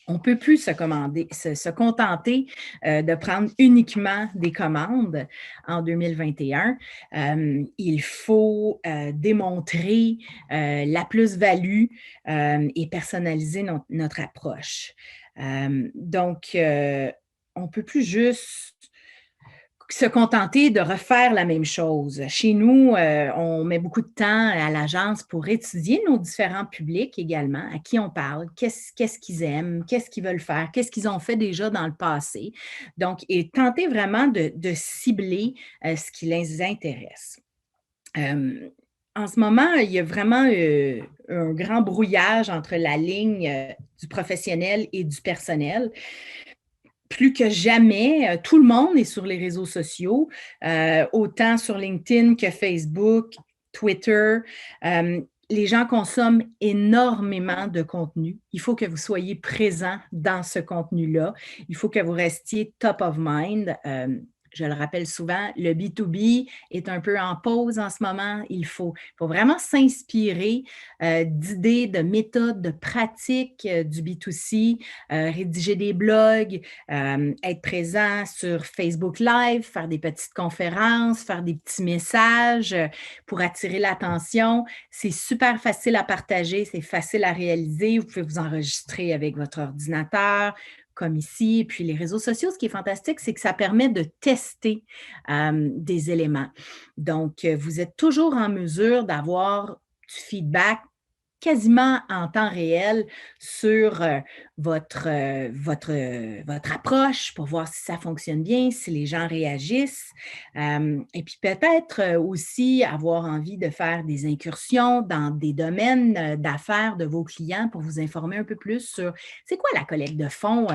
On ne peut plus se contenter de prendre uniquement des commandes en 2021. Il faut démontrer la plus-value et personnaliser notre approche. Donc, on ne peut plus juste se contenter de refaire la même chose. Chez nous, on met beaucoup de temps à l'agence pour étudier nos différents publics également, à qui on parle, qu'est-ce qu'ils aiment, qu'est-ce qu'ils veulent faire, qu'est-ce qu'ils ont fait déjà dans le passé. Donc, et tenter vraiment de cibler ce qui les intéresse. En ce moment, il y a vraiment un grand brouillage entre la ligne du professionnel et du personnel. Plus que jamais, tout le monde est sur les réseaux sociaux, autant sur LinkedIn que Facebook, Twitter. Les gens consomment énormément de contenu. Il faut que vous soyez présent dans ce contenu-là. Il faut que vous restiez top of mind. Je le rappelle souvent, le B2B est un peu en pause en ce moment. Il faut vraiment s'inspirer d'idées, de méthodes, de pratiques du B2C, rédiger des blogs, être présent sur Facebook Live, faire des petites conférences, faire des petits messages pour attirer l'attention. C'est super facile à partager, c'est facile à réaliser. Vous pouvez vous enregistrer avec votre ordinateur, comme ici. Et puis, les réseaux sociaux, ce qui est fantastique, c'est que ça permet de tester des éléments. Donc, vous êtes toujours en mesure d'avoir du feedback quasiment en temps réel sur votre approche pour voir si ça fonctionne bien, si les gens réagissent. Et puis peut-être aussi avoir envie de faire des incursions dans des domaines d'affaires de vos clients pour vous informer un peu plus sur c'est quoi la collecte de fonds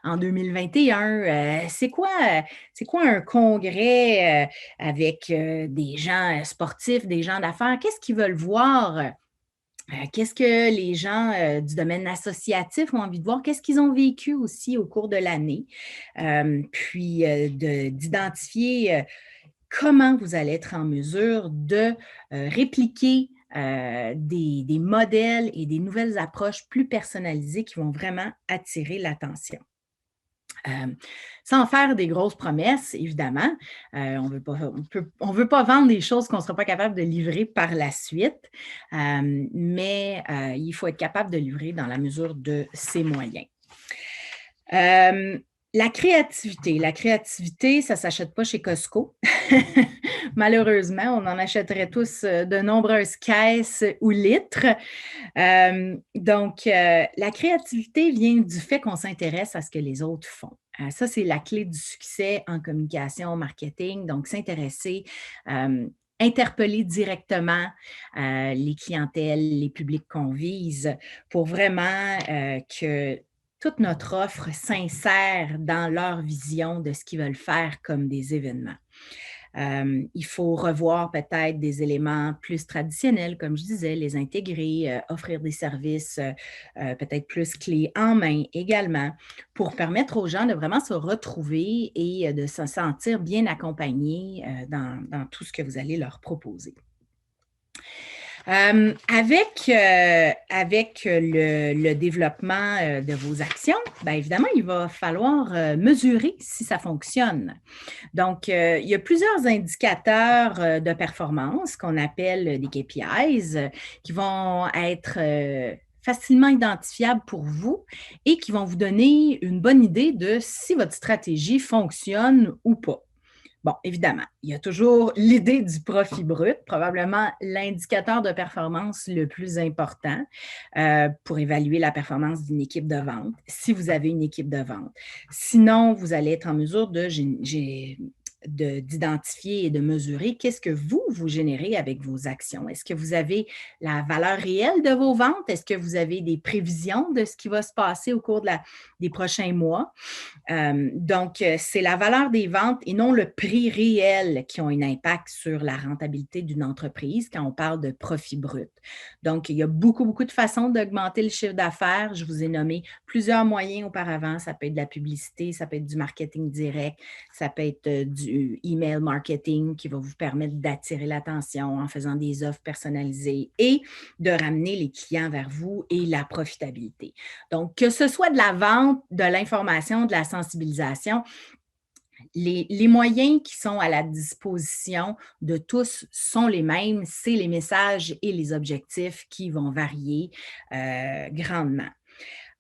en 2021, c'est quoi un congrès avec des gens sportifs, des gens d'affaires, qu'est-ce qu'ils veulent voir? Qu'est-ce que les gens du domaine associatif ont envie de voir? Qu'est-ce qu'ils ont vécu aussi au cours de l'année? Puis d'identifier comment vous allez être en mesure de répliquer des modèles et des nouvelles approches plus personnalisées qui vont vraiment attirer l'attention. Sans faire des grosses promesses, évidemment. On veut pas vendre des choses qu'on ne sera pas capable de livrer par la suite, mais il faut être capable de livrer dans la mesure de ses moyens. La créativité, ça ne s'achète pas chez Costco. Malheureusement, on en achèterait tous de nombreuses caisses ou litres. Donc, la créativité vient du fait qu'on s'intéresse à ce que les autres font. Ça, c'est la clé du succès en communication, en marketing. Donc, s'intéresser, interpeller directement les clientèles, les publics qu'on vise pour vraiment que toute notre offre s'insère dans leur vision de ce qu'ils veulent faire comme des événements. Il faut revoir peut-être des éléments plus traditionnels, comme je disais, les intégrer, offrir des services peut-être plus clés en main également, pour permettre aux gens de vraiment se retrouver et de se sentir bien accompagnés dans tout ce que vous allez leur proposer. Avec le développement de vos actions, bien évidemment, il va falloir mesurer si ça fonctionne. Donc, il y a plusieurs indicateurs de performance qu'on appelle des KPIs qui vont être facilement identifiables pour vous et qui vont vous donner une bonne idée de si votre stratégie fonctionne ou pas. Bon, évidemment, il y a toujours l'idée du profit brut, probablement l'indicateur de performance le plus important pour évaluer la performance d'une équipe de vente, si vous avez une équipe de vente. Sinon, vous allez être en mesure d'identifier et de mesurer qu'est-ce que vous générez avec vos actions. Est-ce que vous avez la valeur réelle de vos ventes? Est-ce que vous avez des prévisions de ce qui va se passer au cours des prochains mois? Donc, c'est la valeur des ventes et non le prix réel qui ont un impact sur la rentabilité d'une entreprise quand on parle de profit brut. Donc, il y a beaucoup de façons d'augmenter le chiffre d'affaires. Je vous ai nommé plusieurs moyens auparavant. Ça peut être de la publicité, ça peut être du marketing direct, ça peut être du email marketing qui va vous permettre d'attirer l'attention en faisant des offres personnalisées et de ramener les clients vers vous et la profitabilité. Donc, que ce soit de la vente, de l'information, de la sensibilisation, les moyens qui sont à la disposition de tous sont les mêmes, c'est les messages et les objectifs qui vont varier grandement.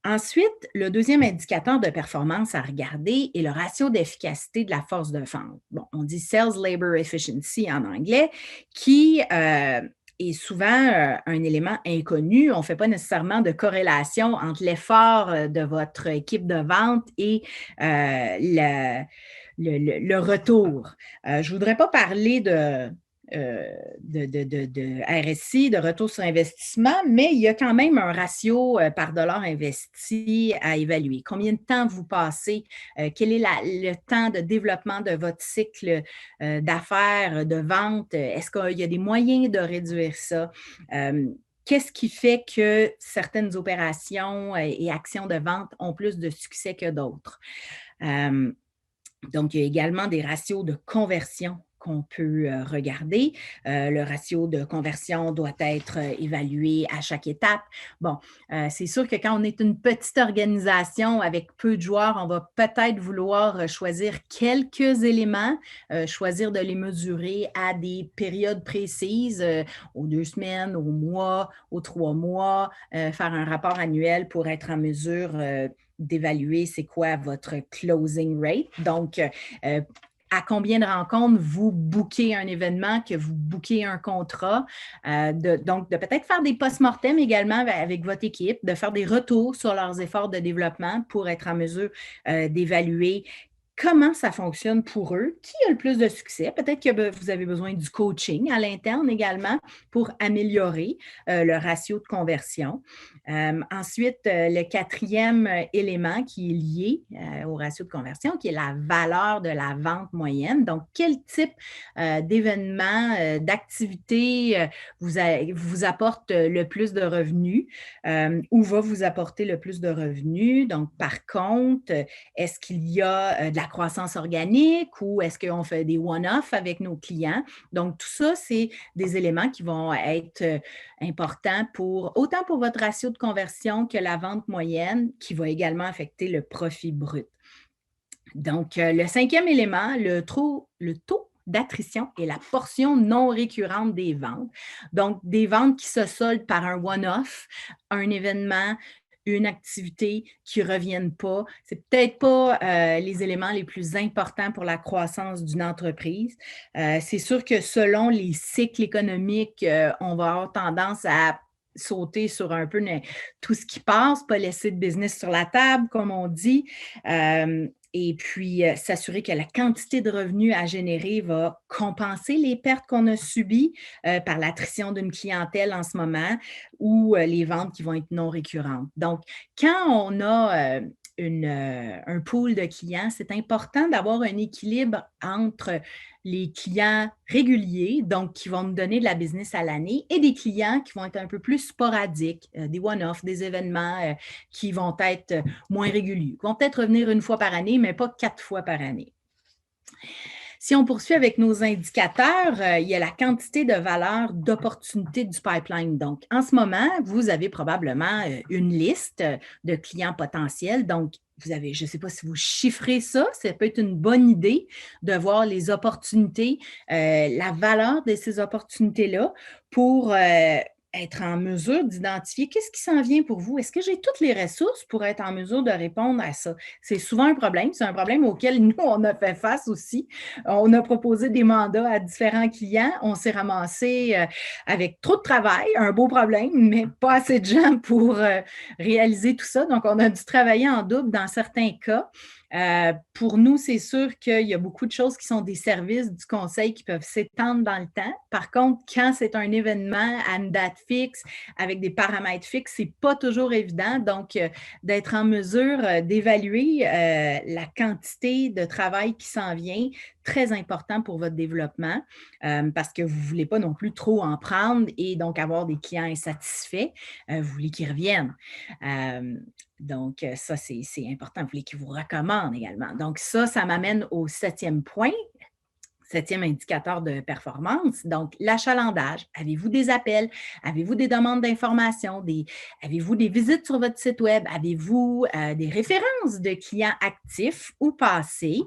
Ensuite, le deuxième indicateur de performance à regarder est le ratio d'efficacité de la force de vente. Bon, on dit Sales Labor Efficiency en anglais, qui est souvent un élément inconnu. On ne fait pas nécessairement de corrélation entre l'effort de votre équipe de vente et le retour. Je ne voudrais pas parler de RSI, de retour sur investissement, mais il y a quand même un ratio par dollar investi à évaluer. Combien de temps vous passez? Quel est le temps de développement de votre cycle d'affaires, de vente? Est-ce qu'il y a des moyens de réduire ça? Qu'est-ce qui fait que certaines opérations et actions de vente ont plus de succès que d'autres? Donc, il y a également des ratios de conversion qu'on peut regarder. Le ratio de conversion doit être évalué à chaque étape. Bon, c'est sûr que quand on est une petite organisation avec peu de joueurs, on va peut-être vouloir choisir quelques éléments, choisir de les mesurer à des périodes précises, aux 2 semaines, aux mois, aux 3 mois, faire un rapport annuel pour être en mesure d'évaluer c'est quoi votre closing rate. Donc, à combien de rencontres vous bookez un événement, que vous bookez un contrat. Donc, de peut-être faire des post-mortem également avec votre équipe, de faire des retours sur leurs efforts de développement pour être en mesure d'évaluer comment ça fonctionne pour eux, qui a le plus de succès. Peut-être que vous avez besoin du coaching à l'interne également pour améliorer le ratio de conversion. Ensuite, le quatrième élément qui est lié au ratio de conversion, qui est la valeur de la vente moyenne. Donc, quel type d'événement, d'activité vous apporte le plus de revenus ou va vous apporter le plus de revenus? Donc, par contre, est-ce qu'il y a de la croissance organique ou est-ce qu'on fait des one-off avec nos clients? Donc, tout ça, c'est des éléments qui vont être importants autant pour votre ratio de conversion que la vente moyenne, qui va également affecter le profit brut. Donc, le cinquième élément, le taux d'attrition et la portion non récurrente des ventes. Donc, des ventes qui se soldent par un one-off, un événement, une activité qui ne reviennent pas. Ce n'est peut-être pas les éléments les plus importants pour la croissance d'une entreprise. C'est sûr que selon les cycles économiques, on va avoir tendance à sauter sur un peu tout ce qui passe, pas laisser de business sur la table, comme on dit. et puis s'assurer que la quantité de revenus à générer va compenser les pertes qu'on a subies par l'attrition d'une clientèle en ce moment ou les ventes qui vont être non récurrentes. Donc, quand on a un pool de clients, c'est important d'avoir un équilibre entre les clients réguliers, donc qui vont nous donner de la business à l'année, et des clients qui vont être un peu plus sporadiques, des one-off, des événements qui vont être moins réguliers, qui vont peut-être revenir une fois par année, mais pas 4 fois par année. Si on poursuit avec nos indicateurs, il y a la quantité de valeur d'opportunités du pipeline. Donc, en ce moment, vous avez probablement une liste de clients potentiels. Donc, vous avez, je ne sais pas si vous chiffrez ça, ça peut être une bonne idée de voir les opportunités, la valeur de ces opportunités-là pour être en mesure d'identifier qu'est-ce qui s'en vient pour vous. Est-ce que j'ai toutes les ressources pour être en mesure de répondre à ça? C'est souvent un problème. C'est un problème auquel nous, on a fait face aussi. On a proposé des mandats à différents clients. On s'est ramassé avec trop de travail, un beau problème, mais pas assez de gens pour réaliser tout ça. Donc, on a dû travailler en double dans certains cas. Pour nous, c'est sûr qu'il y a beaucoup de choses qui sont des services du conseil qui peuvent s'étendre dans le temps. Par contre, quand c'est un événement à une date fixe, avec des paramètres fixes, c'est pas toujours évident. Donc, d'être en mesure d'évaluer la quantité de travail qui s'en vient, très important pour votre développement parce que vous ne voulez pas non plus trop en prendre et donc avoir des clients insatisfaits. Vous voulez qu'ils reviennent. Donc, ça, c'est important. Vous voulez qu'ils vous recommandent également. Donc, ça m'amène au 7e point. 7e indicateur de performance, donc l'achalandage. Avez-vous des appels? Avez-vous des demandes d'informations? Avez-vous des visites sur votre site web? Avez-vous des références de clients actifs ou passés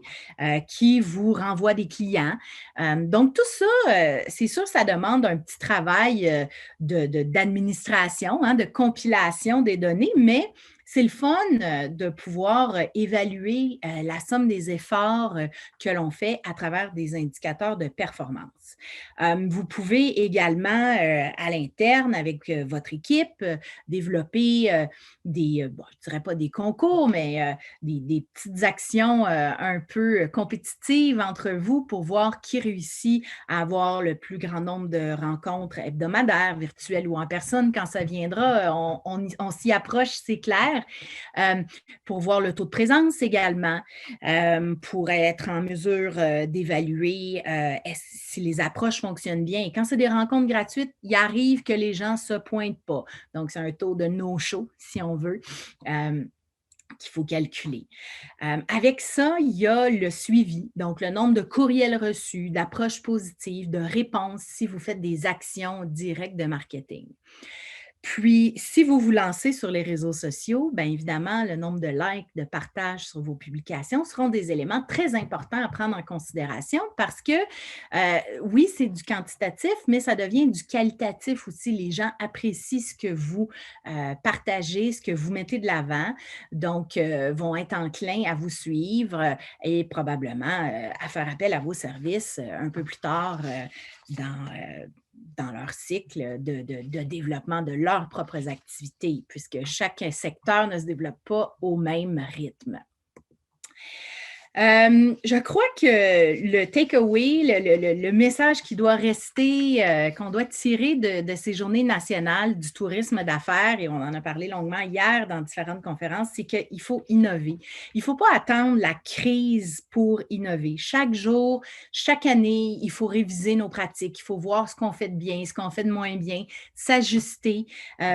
qui vous renvoient des clients? Donc, tout ça, c'est sûr, ça demande un petit travail d'administration, de compilation des données, mais c'est le fun de pouvoir évaluer la somme des efforts que l'on fait à travers des indicateurs de performance. Vous pouvez également, à l'interne, avec votre équipe, développer je ne dirais pas des concours, mais des petites actions un peu compétitives entre vous pour voir qui réussit à avoir le plus grand nombre de rencontres hebdomadaires, virtuelles ou en personne. Quand ça viendra, on s'y approche, c'est clair. Pour voir le taux de présence également, pour être en mesure d'évaluer si les approches fonctionnent bien. Et quand c'est des rencontres gratuites, il arrive que les gens ne se pointent pas. Donc, c'est un taux de no-show, si on veut. Qu'il faut calculer. Avec ça, il y a le suivi, donc le nombre de courriels reçus, d'approches positives, de réponses si vous faites des actions directes de marketing. Puis, si vous vous lancez sur les réseaux sociaux, bien évidemment, le nombre de likes, de partages sur vos publications seront des éléments très importants à prendre en considération parce que, oui, c'est du quantitatif, mais ça devient du qualitatif aussi. Les gens apprécient ce que vous partagez, ce que vous mettez de l'avant, donc vont être enclins à vous suivre et probablement à faire appel à vos services un peu plus tard dans leur cycle de développement de leurs propres activités, puisque chaque secteur ne se développe pas au même rythme. Je crois que le takeaway, le message qui doit rester, qu'on doit tirer de ces journées nationales du tourisme d'affaires, et on en a parlé longuement hier dans différentes conférences, c'est qu'il faut innover. Il ne faut pas attendre la crise pour innover. Chaque jour, chaque année, il faut réviser nos pratiques, il faut voir ce qu'on fait de bien, ce qu'on fait de moins bien, s'ajuster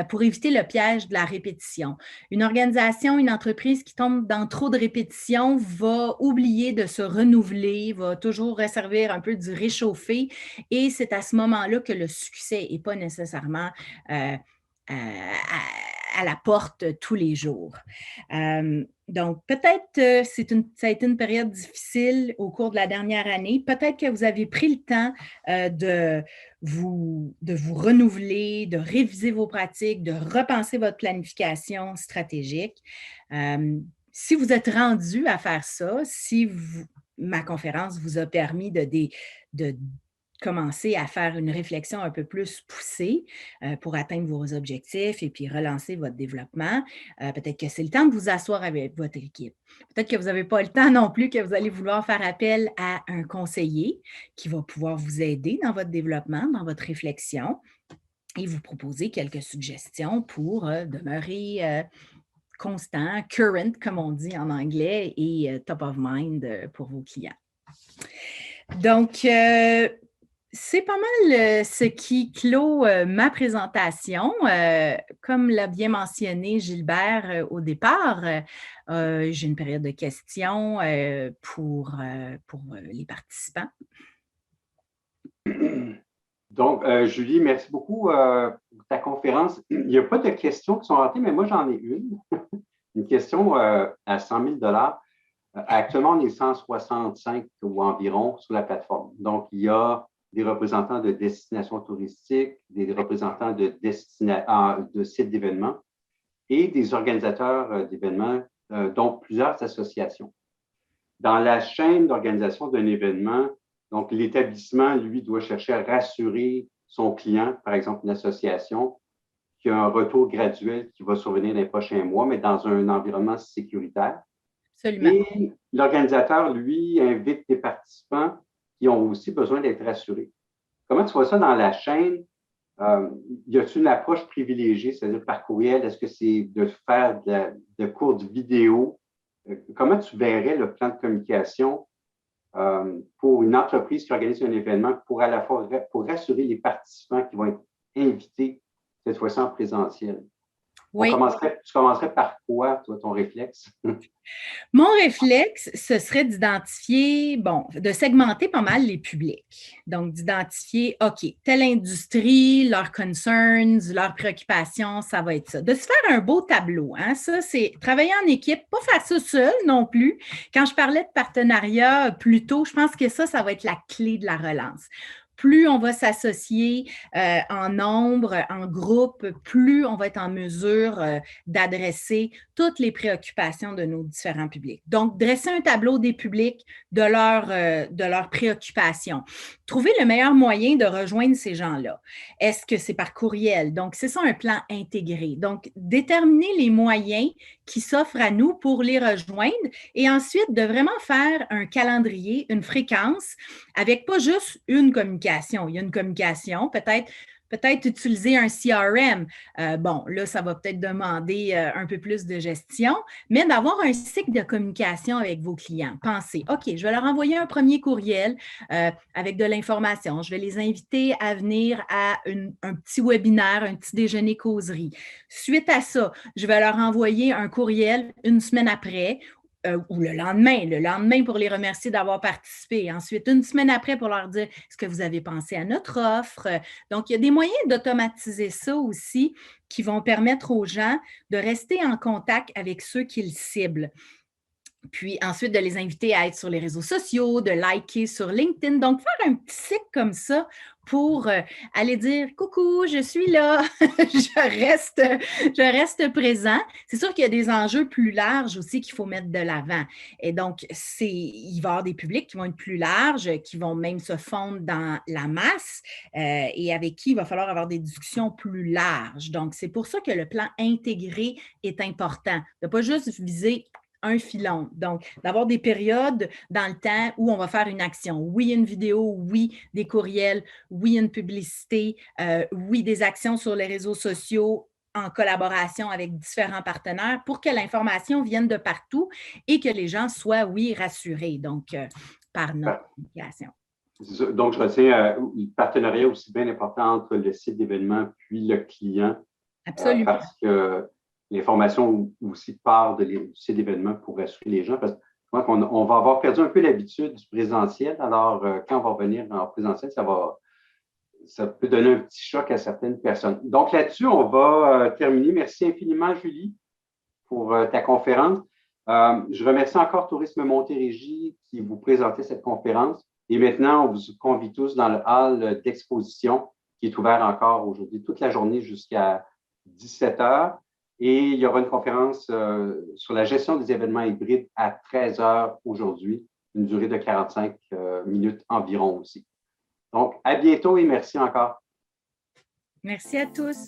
pour éviter le piège de la répétition. Une organisation, une entreprise qui tombe dans trop de répétition va oublier de se renouveler, va toujours resservir un peu du réchauffé et c'est à ce moment-là que le succès n'est pas nécessairement à la porte tous les jours. Donc, peut-être ça a été une période difficile au cours de la dernière année. Peut-être que vous avez pris le temps de vous renouveler, de réviser vos pratiques, de repenser votre planification stratégique. Si vous êtes rendu à faire ça, si ma conférence vous a permis de commencer à faire une réflexion un peu plus poussée pour atteindre vos objectifs et puis relancer votre développement. Peut-être que c'est le temps de vous asseoir avec votre équipe. Peut-être que vous n'avez pas le temps non plus, que vous allez vouloir faire appel à un conseiller qui va pouvoir vous aider dans votre développement, dans votre réflexion et vous proposer quelques suggestions pour demeurer constant, current, comme on dit en anglais, et top of mind pour vos clients. Donc, c'est pas mal ce qui clôt ma présentation. Comme l'a bien mentionné Gilbert au départ, j'ai une période de questions pour les participants. Donc, Julie, merci beaucoup pour ta conférence. Il n'y a pas de questions qui sont rentrées, mais moi, j'en ai une. Une question à 100 000 Actuellement, on est 165 ou environ sur la plateforme. Donc, il y a des représentants de destinations touristiques, des représentants de sites d'événements et des organisateurs d'événements, dont plusieurs associations. Dans la chaîne d'organisation d'un événement, donc l'établissement, lui, doit chercher à rassurer son client, par exemple une association, qui a un retour graduel qui va survenir dans les prochains mois, mais dans un environnement sécuritaire. Absolument. Et l'organisateur, lui, invite des participants qui ont aussi besoin d'être rassurés. Comment tu vois ça dans la chaîne? Y a-t-il une approche privilégiée, c'est-à-dire par courriel? Est-ce que c'est de faire de courtes vidéos? Comment tu verrais le plan de communication pour une entreprise qui organise un événement pour à la fois pour rassurer les participants qui vont être invités cette fois-ci en présentiel? Oui. Tu commencerais par quoi, toi, ton réflexe? Mon réflexe, ce serait d'identifier, de segmenter pas mal les publics. Donc, d'identifier, OK, telle industrie, leurs concerns, leurs préoccupations, ça va être ça. De se faire un beau tableau, hein? Ça, c'est travailler en équipe, pas faire ça seul non plus. Quand je parlais de partenariat plus tôt, je pense que ça va être la clé de la relance. Plus on va s'associer en nombre, en groupe, plus on va être en mesure d'adresser toutes les préoccupations de nos différents publics. Donc, dresser un tableau des publics, de leurs préoccupations. Trouver le meilleur moyen de rejoindre ces gens-là. Est-ce que c'est par courriel? Donc, c'est ça un plan intégré. Donc, déterminer les moyens qui s'offrent à nous pour les rejoindre et ensuite de vraiment faire un calendrier, une fréquence avec pas juste une communication. Il y a une communication, peut-être utiliser un CRM. Là, ça va peut-être demander un peu plus de gestion, mais d'avoir un cycle de communication avec vos clients. Pensez, OK, je vais leur envoyer un premier courriel avec de l'information. Je vais les inviter à venir à un petit webinaire, un petit déjeuner causerie. Suite à ça, je vais leur envoyer un courriel une semaine après ou le lendemain pour les remercier d'avoir participé. Ensuite, une semaine après pour leur dire est-ce que vous avez pensé à notre offre? Donc, il y a des moyens d'automatiser ça aussi qui vont permettre aux gens de rester en contact avec ceux qu'ils ciblent. Puis ensuite, de les inviter à être sur les réseaux sociaux, de liker sur LinkedIn. Donc, faire un petit cycle comme ça pour aller dire « Coucou, je suis là, je reste présent ». C'est sûr qu'il y a des enjeux plus larges aussi qu'il faut mettre de l'avant. Et donc, il va y avoir des publics qui vont être plus larges, qui vont même se fondre dans la masse et avec qui il va falloir avoir des discussions plus larges. Donc, c'est pour ça que le plan intégré est important. De ne pas juste viser un filon. Donc, d'avoir des périodes dans le temps où on va faire une action. Oui, une vidéo, oui, des courriels, oui, une publicité, oui, des actions sur les réseaux sociaux en collaboration avec différents partenaires pour que l'information vienne de partout et que les gens soient, oui, rassurés, donc, par notre communication. Donc, je retiens le partenariat aussi bien important entre le site d'événement puis le client. Absolument. Parce que l'information aussi part du site d'événement pour rassurer les gens. Parce que je crois qu'on va avoir perdu un peu l'habitude du présentiel. Alors, quand on va revenir en présentiel, ça peut donner un petit choc à certaines personnes. Donc, là-dessus, on va terminer. Merci infiniment, Julie, pour ta conférence. Je remercie encore Tourisme Montérégie qui vous présentait cette conférence. Et maintenant, on vous convie tous dans le hall d'exposition qui est ouvert encore aujourd'hui toute la journée jusqu'à 17 h. Et il y aura une conférence sur la gestion des événements hybrides à 13 h aujourd'hui, une durée de 45 minutes environ aussi. Donc, à bientôt et merci encore. Merci à tous.